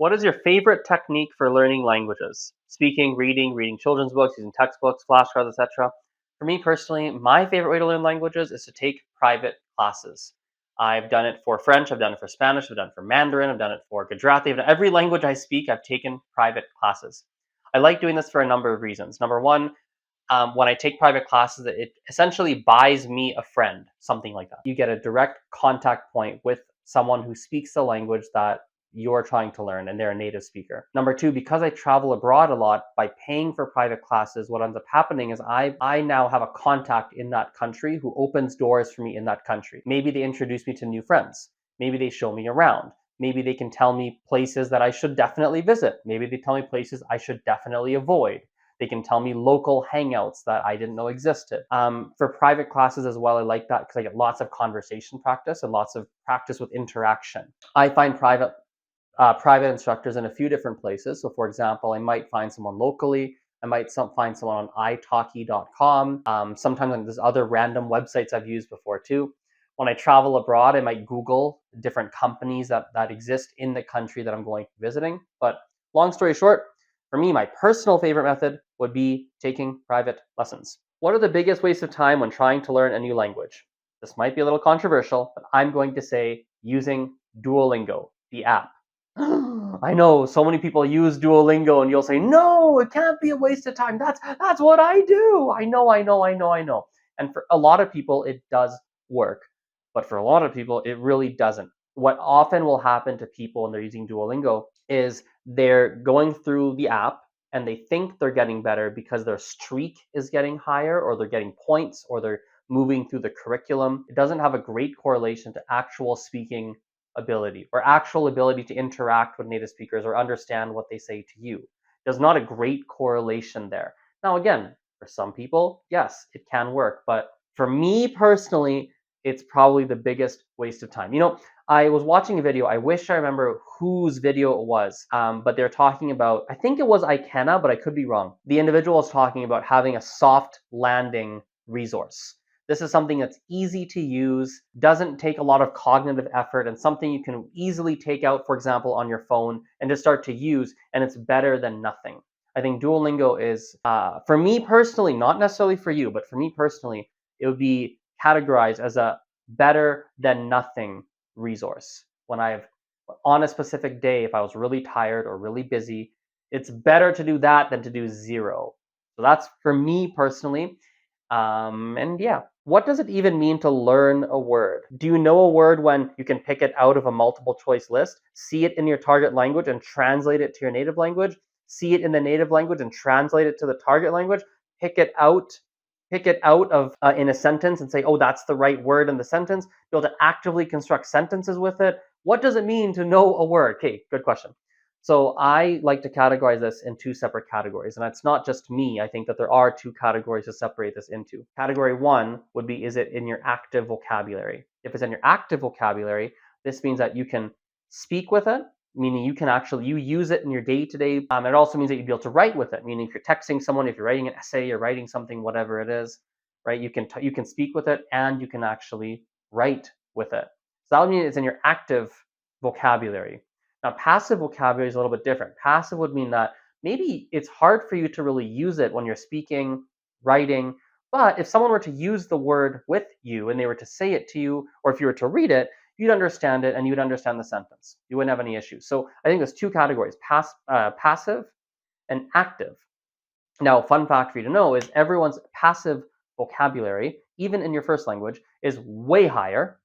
What is your favorite technique for learning languages? Speaking, reading children's books, using textbooks, flashcards, etc. For me personally, my favorite way to learn languages is to take private classes. I've done it for French, I've done it for Spanish, I've done it for Mandarin, I've done it for Gujarati. Every language I speak, I've taken private classes. I like doing this for a number of reasons. Number one, when I take private classes, it essentially buys me a friend, something like that. You get a direct contact point with someone who speaks the language that you're trying to learn and they're a native speaker. Number two, because I travel abroad a lot, by paying for private classes, what ends up happening is I now have a contact in that country who opens doors for me in that country. Maybe they introduce me to new friends. Maybe they show me around. Maybe they can tell me places that I should definitely visit. Maybe they tell me places I should definitely avoid. They can tell me local hangouts that I didn't know existed. For private classes as well, I like that because I get lots of conversation practice and lots of practice with interaction. I find private instructors in a few different places. So for example, I might find someone locally. I might find someone on italki.com. Sometimes there's other random websites I've used before too. When I travel abroad, I might Google different companies that exist in the country that I'm going to be visiting. But long story short, for me, my personal favorite method would be taking private lessons. What are the biggest wastes of time when trying to learn a new language? This might be a little controversial, but I'm going to say using Duolingo, the app. I know so many people use Duolingo and you'll say, no, it can't be a waste of time. That's what I do. I know. And for a lot of people, it does work. But for a lot of people, it really doesn't. What often will happen to people when they're using Duolingo is they're going through the app and they think they're getting better because their streak is getting higher or they're getting points or they're moving through the curriculum. It doesn't have a great correlation to actual speaking ability or actual ability to interact with native speakers or understand what they say to you. There's not a great correlation there. Now, again, for some people, yes, it can work. But for me personally, it's probably the biggest waste of time. I was watching a video. I wish I remember whose video it was, but they're talking about, I think it was Ikena, but I could be wrong. The individual is talking about having a soft landing resource. This is something that's easy to use, doesn't take a lot of cognitive effort, and something you can easily take out, for example, on your phone and just start to use, and it's better than nothing. I think Duolingo is, for me personally, not necessarily for you, but for me personally, it would be categorized as a better than nothing resource. When I've on a specific day, if I was really tired or really busy, it's better to do that than to do zero. So that's for me personally. And yeah, what does it even mean to learn a word? Do you know a word when you can pick it out of a multiple choice list, see it in your target language and translate it to your native language, see it in the native language and translate it to the target language, pick it out of in a sentence and say, oh, that's the right word in the sentence, be able to actively construct sentences with it? What does it mean to know a word? Okay, good question. So I like to categorize this in two separate categories, and that's not just me. I think that there are two categories to separate this into. Category one would be, is it in your active vocabulary? If it's in your active vocabulary, this means that you can speak with it, meaning you use it in your day-to-day. It also means that you'd be able to write with it, meaning if you're texting someone, if you're writing an essay, you're writing something, whatever it is, right? You can speak with it and you can actually write with it. So that would mean it's in your active vocabulary. Now, passive vocabulary is a little bit different. Passive would mean that maybe it's hard for you to really use it when you're speaking, writing, but if someone were to use the word with you and they were to say it to you, or if you were to read it, you'd understand it and you'd understand the sentence. You wouldn't have any issues. So I think there's two categories, passive and active. Now, fun fact for you to know is everyone's passive vocabulary, even in your first language, is way higher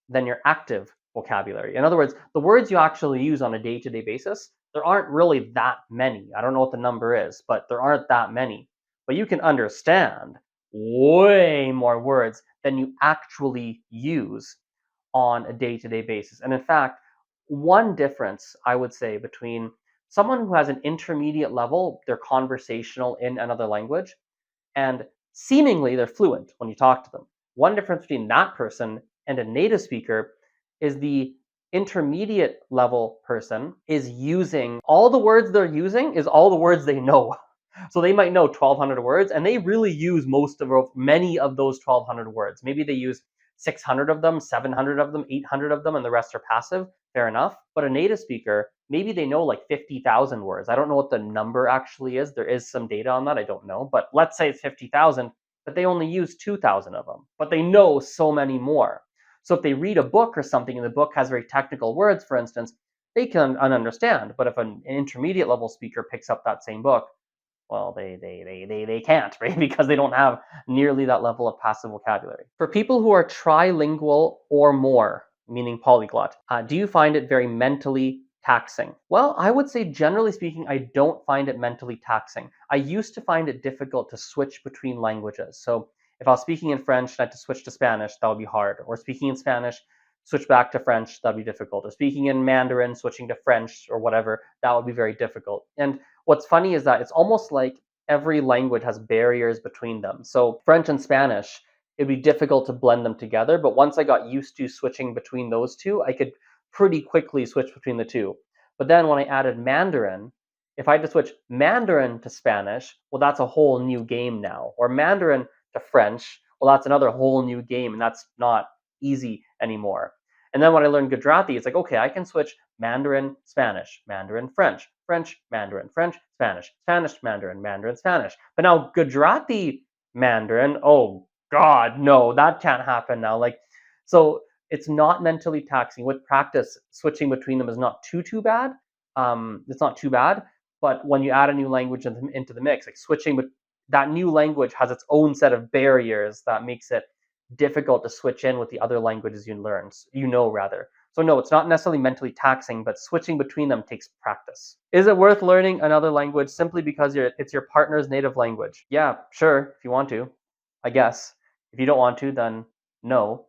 than your active vocabulary. In other words, the words you actually use on a day-to-day basis, there aren't really that many. I don't know what the number is, but there aren't that many. But you can understand way more words than you actually use on a day-to-day basis. And in fact, one difference I would say between someone who has an intermediate level, they're conversational in another language, and seemingly they're fluent when you talk to them. One difference between that person and a native speaker is the intermediate level person is using all the words they're using is all the words they know. So they might know 1,200 words and they really use many of those 1,200 words. Maybe they use 600 of them, 700 of them, 800 of them, and the rest are passive, fair enough. But a native speaker, maybe they know like 50,000 words. I don't know what the number actually is. There is some data on that. I don't know. But let's say it's 50,000, but they only use 2,000 of them. But they know so many more. So if they read a book or something and the book has very technical words, for instance, they can understand. But if an intermediate level speaker picks up that same book, well, they can't, right? Because they don't have nearly that level of passive vocabulary. For people who are trilingual or more, meaning polyglot, do you find it very mentally taxing? Well, I would say generally speaking, I don't find it mentally taxing. I used to find it difficult to switch between languages. So if I was speaking in French and I had to switch to Spanish, that would be hard. Or speaking in Spanish, switch back to French, that'd be difficult. Or speaking in Mandarin, switching to French or whatever, that would be very difficult. And what's funny is that it's almost like every language has barriers between them. So French and Spanish, it'd be difficult to blend them together. But once I got used to switching between those two, I could pretty quickly switch between the two. But then when I added Mandarin, if I had to switch Mandarin to Spanish, well, that's a whole new game now. Or Mandarin to French, well, that's another whole new game, and that's not easy anymore. And then when I learned Gujarati, it's like, okay, I can switch Mandarin, Spanish, Mandarin, French, French, Mandarin, French, Spanish, Spanish, Mandarin, Mandarin, Spanish. But now Gujarati Mandarin, oh God, no, that can't happen now. Like, so it's not mentally taxing. With practice, switching between them is not too bad. It's not too bad. But when you add a new language into the mix, like switching, but that new language has its own set of barriers that makes it difficult to switch in with the other languages you know rather. So no, it's not necessarily mentally taxing, but switching between them takes practice. Is it worth learning another language simply because it's your partner's native language? Yeah, sure, if you want to, I guess. If you don't want to, then no.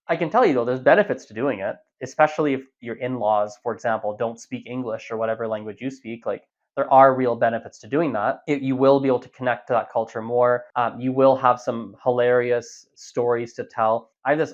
I can tell you though, there's benefits to doing it, especially if your in-laws, for example, don't speak English or whatever language you speak. Like, there are real benefits to doing that. You will be able to connect to that culture more. You will have some hilarious stories to tell. I have this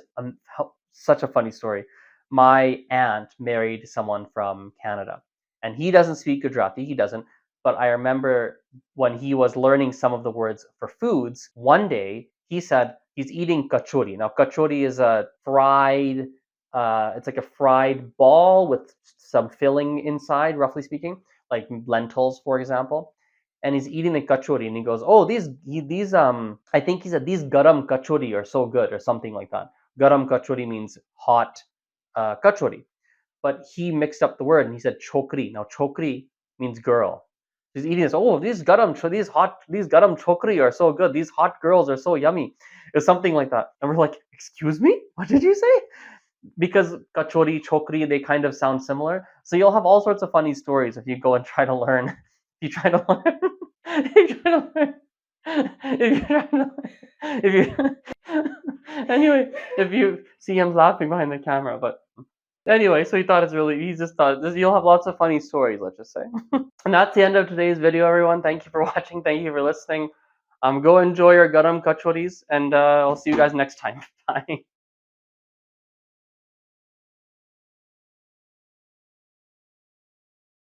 such a funny story. My aunt married someone from Canada, and he doesn't speak Gujarati. He doesn't. But I remember when he was learning some of the words for foods, one day he said he's eating kachori. Now, kachori is a fried, it's like a fried ball with some filling inside, roughly speaking, like lentils, for example. And he's eating the kachori, and he goes, "Oh, I think he said these garam kachori are so good," or something like that. Garam kachori means hot kachori, but he mixed up the word and he said chokri. Now, chokri means girl. He's eating this. Oh, these garam chokri are so good. These hot girls are so yummy. It's something like that. And we're like, "Excuse me, what did you say?" Because kachori, chokri, they kind of sound similar. So you'll have all sorts of funny stories if you go and try to learn. If you try to learn, if you try to learn, if you try to learn, if you anyway, if you see him laughing behind the camera, but anyway, so he just thought this, you'll have lots of funny stories, let's just say. And that's the end of today's video, everyone. Thank you for watching. Thank you for listening. Go enjoy your garam kachoris, and I'll see you guys next time. Bye.